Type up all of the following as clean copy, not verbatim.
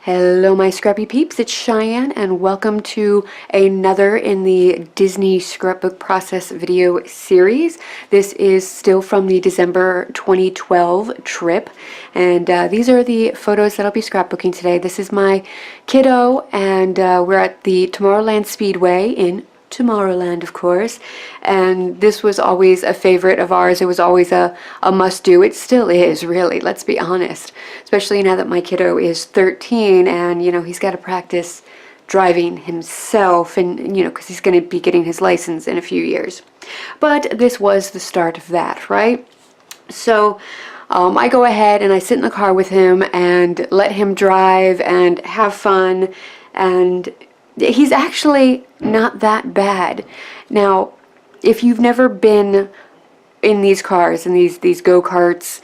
Hello my scrappy peeps, it's Cheyenne and welcome to another in the Disney scrapbook process video series. This is still from the December 2012 trip, and these are the photos that I'll be scrapbooking today. This is my kiddo, and we're at the Tomorrowland Speedway in Tomorrowland, of course, and this was always a favorite of ours. It was always a must-do. It still is, really, let's be honest, especially now that my kiddo is 13 and, you know, he's got to practice driving himself, and, you know, because he's going to be getting his license in a few years. But this was the start of that, right? So I go ahead and I sit in the car with him and let him drive and have fun, and he's actually not that bad. Now, if you've never been in these cars, in these go-karts,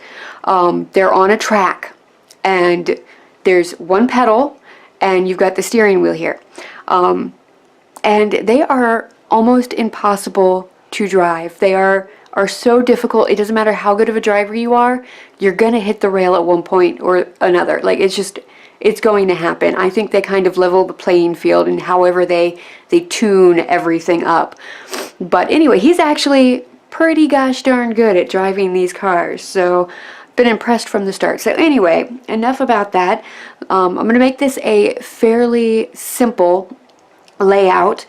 they're on a track, and there's one pedal, and you've got the steering wheel here. And they are almost impossible to drive. They are so difficult. It doesn't matter how good of a driver you are, you're gonna hit the rail at one point or another. Like, it's going to happen. I think they kind of level the playing field and however they tune everything up. But anyway, he's actually pretty gosh darn good at driving these cars, so been impressed from the start. So anyway, enough about that. I'm going to make this a fairly simple layout.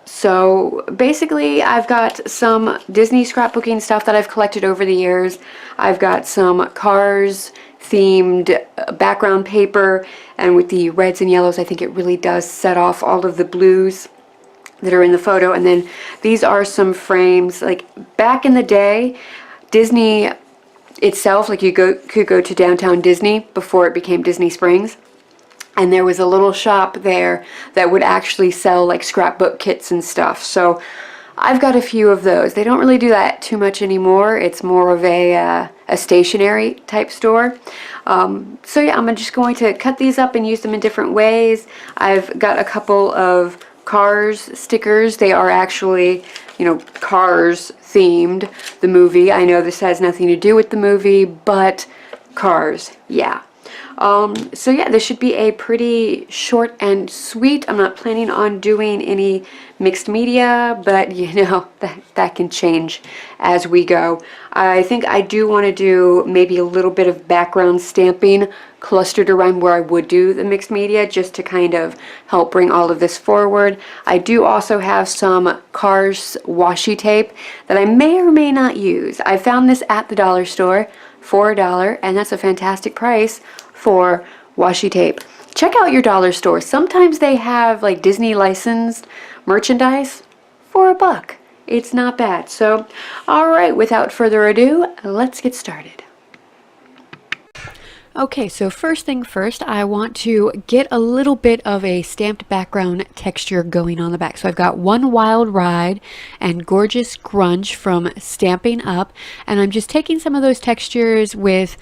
So basically, I've got some Disney scrapbooking stuff that I've collected over the years. I've got some Cars themed background paper, and with the reds and yellows, I think it really does set off all of the blues that are in the photo. And then these are some frames. Like back in the day, Disney itself, like you could go to downtown Disney before it became Disney Springs, and there was a little shop there that would actually sell like scrapbook kits and stuff. So I've got a few of those. They don't really do that too much anymore. It's more of a stationery type store. So yeah, I'm just going to cut these up and use them in different ways. I've got a couple of Cars stickers. They are actually, you know, Cars themed, the movie. I know this has nothing to do with the movie, but Cars, yeah. So yeah, this should be a pretty short and sweet. I'm not planning on doing any mixed media, but you know, that can change as we go. I think I do want to do maybe a little bit of background stamping clustered around where I would do the mixed media, just to kind of help bring all of this forward. I do also have some Cars washi tape that I may or may not use. I found this at the dollar store for $1, and that's a fantastic price for washi tape. Check out your dollar store. Sometimes they have like Disney licensed merchandise for $1. It's not bad. So, all right, without further ado, let's get started. Okay, so first thing first, I want to get a little bit of a stamped background texture going on the back. So I've got One Wild Ride and Gorgeous Grunge from Stampin' Up, and I'm just taking some of those textures with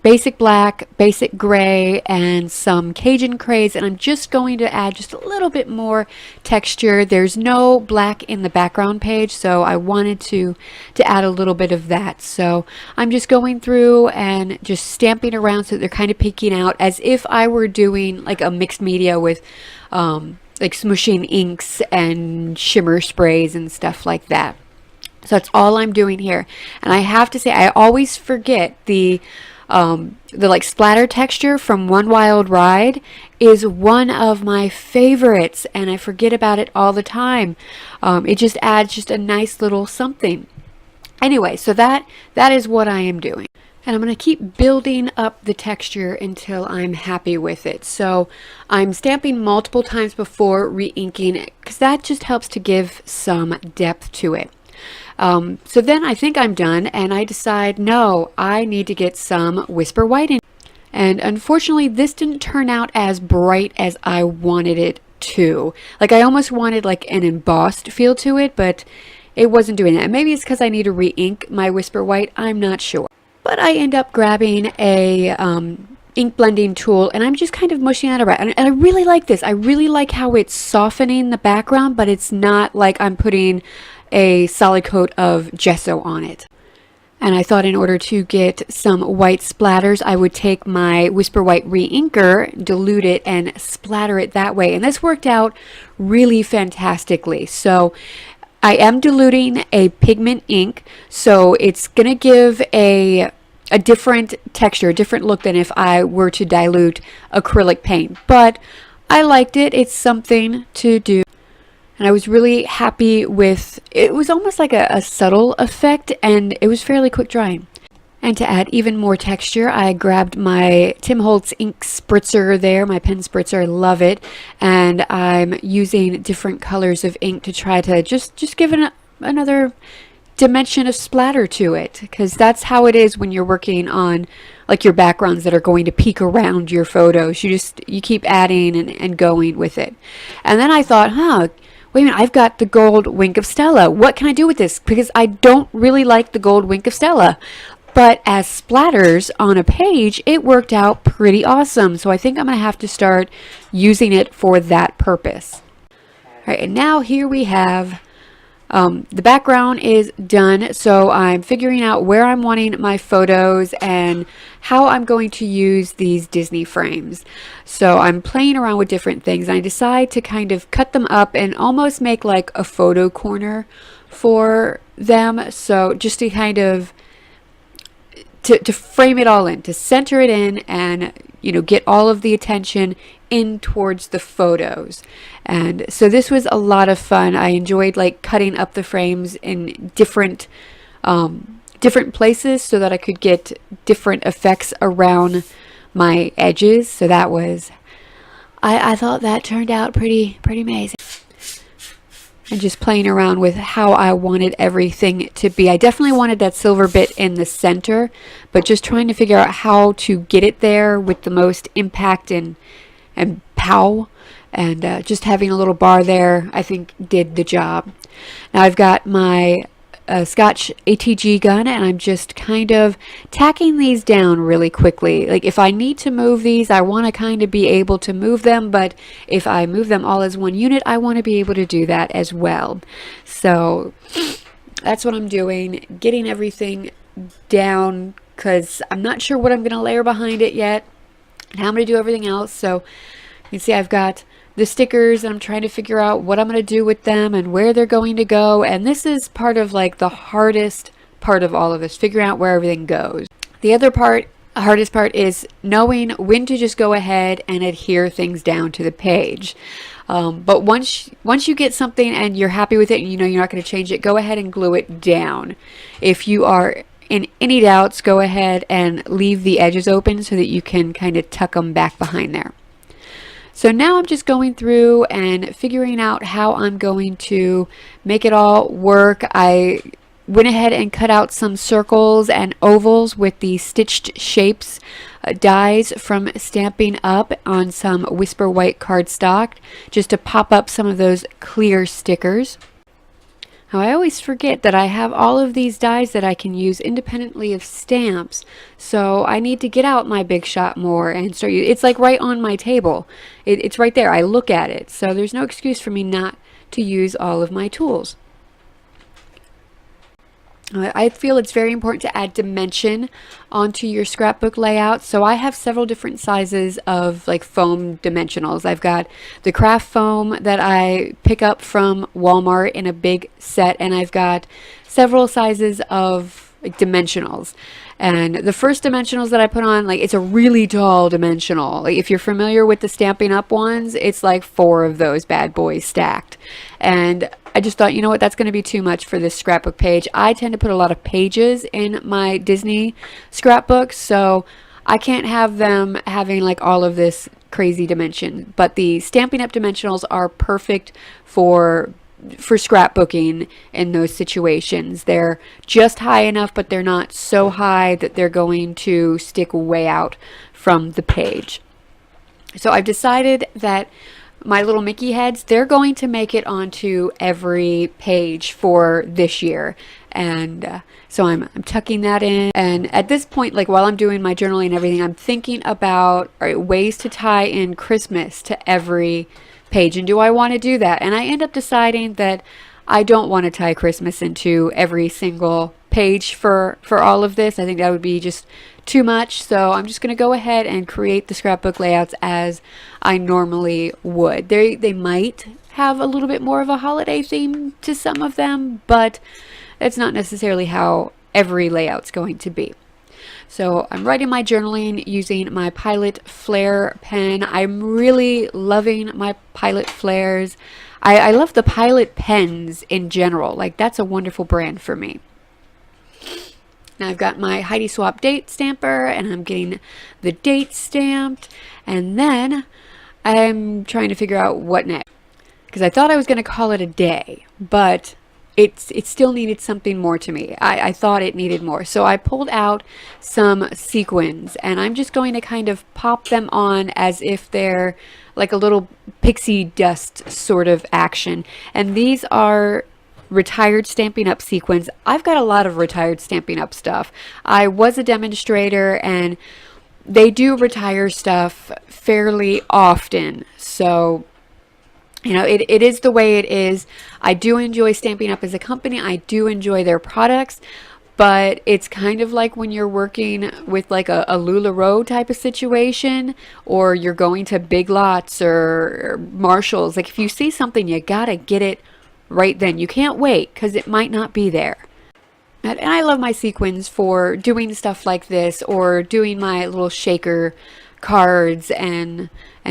basic black, basic gray, and some Cajun craze, and I'm just going to add just a little bit more texture. There's no black in the background page, so I wanted to add a little bit of that. So I'm just going through and just stamping around so they're kind of peeking out as if I were doing like a mixed media with like smooshing inks and shimmer sprays and stuff like that. So that's all I'm doing here. And I have to say, I always forget the like splatter texture from One Wild Ride is one of my favorites, and I forget about it all the time. It just adds just a nice little something. Anyway, so that is what I am doing. And I'm going to keep building up the texture until I'm happy with it. So I'm stamping multiple times before re-inking it, because that just helps to give some depth to it. So then I think I'm done, and I decide, no, I need to get some Whisper White in. And unfortunately, this didn't turn out as bright as I wanted it to. Like, I almost wanted like an embossed feel to it, but it wasn't doing that. Maybe it's because I need to re-ink my Whisper White, I'm not sure. But I end up grabbing a ink blending tool, and I'm just kind of mushing that around. And I really like this. I really like how it's softening the background, but it's not like I'm putting a solid coat of gesso on it. And I thought in order to get some white splatters, I would take my Whisper White re-inker, dilute it, and splatter it that way. And this worked out really fantastically. So I am diluting a pigment ink, so it's going to give a different texture, a different look than if I were to dilute acrylic paint. But I liked it. It's something to do. And I was really happy with it. Was almost like a subtle effect, and it was fairly quick drying. And to add even more texture, I grabbed my Tim Holtz ink spritzer there, my pen spritzer. I love it. And I'm using different colors of ink to try to just give it another dimension of splatter to it, because that's how it is when you're working on like your backgrounds that are going to peek around your photos. You keep adding and going with it. And then I thought, wait a minute, I've got the gold Wink of Stella. What can I do with this? Because I don't really like the gold Wink of Stella. But as splatters on a page, it worked out pretty awesome. So I think I'm going to have to start using it for that purpose. All right, and now here we have the background is done. So I'm figuring out where I'm wanting my photos and how I'm going to use these Disney frames. So I'm playing around with different things. And I decide to kind of cut them up and almost make like a photo corner for them. So just to kind of to frame it all in, to center it in, and get all of the attention in towards the photos. And so this was a lot of fun. I enjoyed like cutting up the frames in different places so that I could get different effects around my edges. So that was, I thought that turned out pretty amazing. And just playing around with how I wanted everything to be. I definitely wanted that silver bit in the center, but just trying to figure out how to get it there with the most impact and pow. And just having a little bar there, I think, did the job. Now I've got my Scotch ATG gun, and I'm just kind of tacking these down really quickly. Like if I need to move these, I want to kind of be able to move them, but if I move them all as one unit, I want to be able to do that as well. So that's what I'm doing, getting everything down, because I'm not sure what I'm going to layer behind it yet and how I'm going to do everything else. So you can see I've got the stickers, and I'm trying to figure out what I'm going to do with them and where they're going to go. And this is part of like the hardest part of all of this, figuring out where everything goes. The other hardest part is knowing when to just go ahead and adhere things down to the page. But once you get something and you're happy with it and you're not going to change it, go ahead and glue it down. If you are in any doubts, go ahead and leave the edges open so that you can kind of tuck them back behind there. So now I'm just going through and figuring out how I'm going to make it all work. I went ahead and cut out some circles and ovals with the stitched shapes dies from Stampin' Up! On some Whisper White cardstock, just to pop up some of those clear stickers. Now I always forget that I have all of these dies that I can use independently of stamps, so I need to get out my Big Shot more and start using. It's like right on my table. It's right there. I look at it, so there's no excuse for me not to use all of my tools. I feel it's very important to add dimension onto your scrapbook layout. So I have several different sizes of like foam dimensionals. I've got the craft foam that I pick up from Walmart in a big set, and I've got several sizes of like dimensionals. And the first dimensionals that I put on, like, it's a really tall dimensional. Like, if you're familiar with the Stampin' Up! Ones, it's like 4 of those bad boys stacked. And I just thought, you know what, that's going to be too much for this scrapbook page. I tend to put a lot of pages in my Disney scrapbooks, so I can't have them having like all of this crazy dimension. But the Stampin' Up! Dimensionals are perfect for scrapbooking in those situations. They're just high enough, but they're not so high that they're going to stick way out from the page. So I've decided that my little Mickey heads, they're going to make it onto every page for this year. And so I'm tucking that in. And at this point, like while I'm doing my journaling and everything, I'm thinking about ways to tie in Christmas to every page, and do I want to do that? And I end up deciding that I don't want to tie Christmas into every single page. page for all of this. I think that would be just too much. So I'm just going to go ahead and create the scrapbook layouts as I normally would. They might have a little bit more of a holiday theme to some of them, but that's not necessarily how every layout's going to be. So I'm writing my journaling using my Pilot Flair pen. I'm really loving my Pilot Flairs. I love the Pilot pens in general. Like, that's a wonderful brand for me. Now I've got my Heidi Swap date stamper, and I'm getting the date stamped, and then I'm trying to figure out what next, because I thought I was going to call it a day, but it still needed something more to me. I thought it needed more, so I pulled out some sequins, and I'm just going to kind of pop them on as if they're like a little pixie dust sort of action. And these are retired Stampin' Up sequins. I've got a lot of retired Stampin' Up stuff. I was a demonstrator, and they do retire stuff fairly often, so you know, it is the way it is. I do enjoy Stampin' Up as a company. I do enjoy their products, but it's kind of like when you're working with like a LuLaRoe type of situation, or you're going to Big Lots or Marshalls. Like, if you see something, you gotta get it right then. You can't wait, because it might not be there. And I love my sequins for doing stuff like this, or doing my little shaker cards and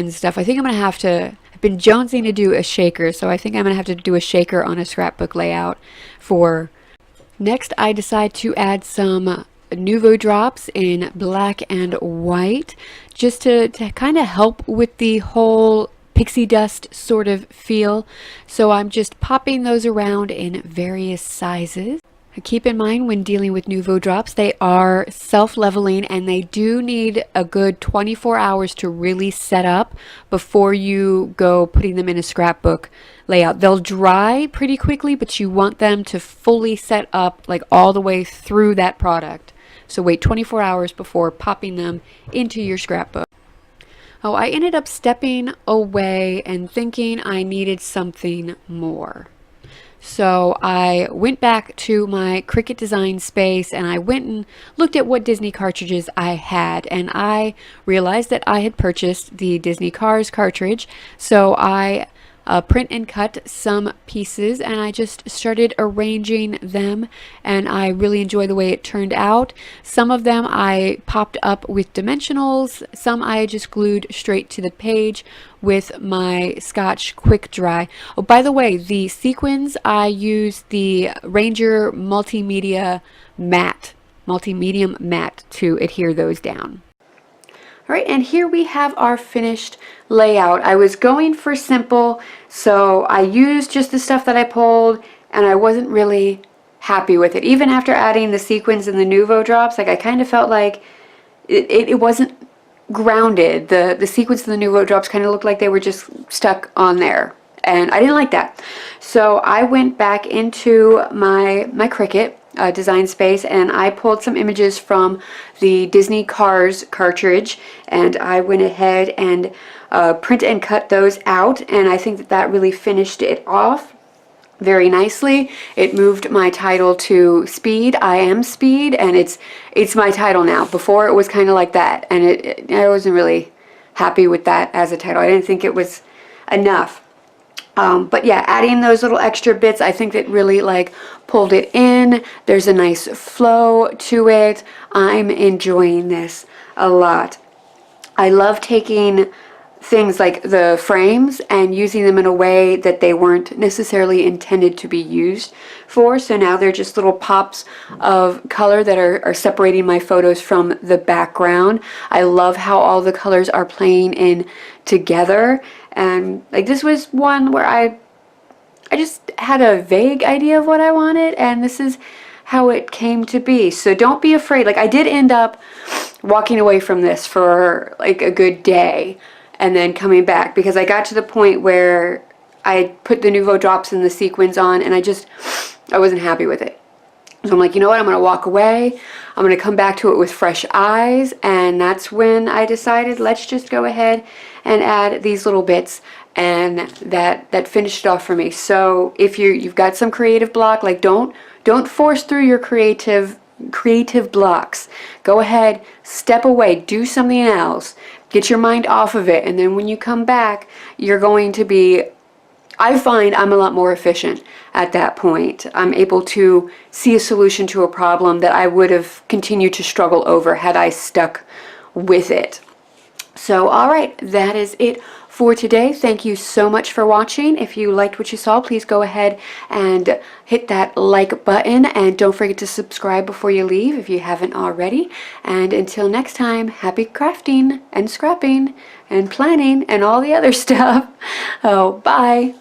stuff. I think I'm gonna have to, I've been jonesing to do a shaker, so I think I'm gonna have to do a shaker on a scrapbook layout for. Next, I decide to add some Nuvo drops in black and white, just to kind of help with the whole pixie dust sort of feel. So I'm just popping those around in various sizes. Keep in mind, when dealing with Nuvo drops, they are self-leveling, and they do need a good 24 hours to really set up before you go putting them in a scrapbook layout. They'll dry pretty quickly, but you want them to fully set up, like all the way through that product. So wait 24 hours before popping them into your scrapbook. Oh, I ended up stepping away and thinking I needed something more. So I went back to my Cricut design space, and I went and looked at what Disney cartridges I had, and I realized that I had purchased the Disney Cars cartridge. So I print and cut some pieces, and I just started arranging them, and I really enjoy the way it turned out. Some of them I popped up with dimensionals, some I just glued straight to the page with my Scotch Quick Dry. Oh, by the way, the sequins, I used the Ranger Multimedia Multimedium Matte to adhere those down. All right, and here we have our finished layout. I was going for simple, so I used just the stuff that I pulled, and I wasn't really happy with it. Even after adding the sequins and the Nuvo drops, like, I kind of felt like it wasn't grounded. The sequins and the Nuvo drops kind of looked like they were just stuck on there, and I didn't like that. So I went back into my Cricut design space, and I pulled some images from the Disney Cars cartridge, and I went ahead and print and cut those out, and I think that really finished it off very nicely. It moved my title to Speed, I Am Speed, and it's my title now. Before it was kind of like that, and I wasn't really happy with that as a title. I didn't think it was enough. But yeah, adding those little extra bits, I think that really like pulled it in. There's a nice flow to it. I'm enjoying this a lot. I love taking things like the frames and using them in a way that they weren't necessarily intended to be used for. So now they're just little pops of color that are separating my photos from the background. I love how all the colors are playing in together. And like this was one where I just had a vague idea of what I wanted, and this is how it came to be. So don't be afraid. Like, I did end up walking away from this for like a good day and then coming back, because I got to the point where I put the Nuvo drops and the sequins on, and I wasn't happy with it. So I'm like, you know what, I'm going to walk away. I'm going to come back to it with fresh eyes, and that's when I decided, let's just go ahead and add these little bits and that finished it off for me. So if you've got some creative block, like don't force through your creative blocks. Go ahead, step away, do something else, get your mind off of it, and then when you come back, you're going to be, I find I'm a lot more efficient at that point. I'm able to see a solution to a problem that I would have continued to struggle over had I stuck with it. So, all right, that is it for today. Thank you so much for watching. If you liked what you saw, please go ahead and hit that like button, and don't forget to subscribe before you leave if you haven't already. And until next time, happy crafting and scrapping and planning and all the other stuff. Oh, bye.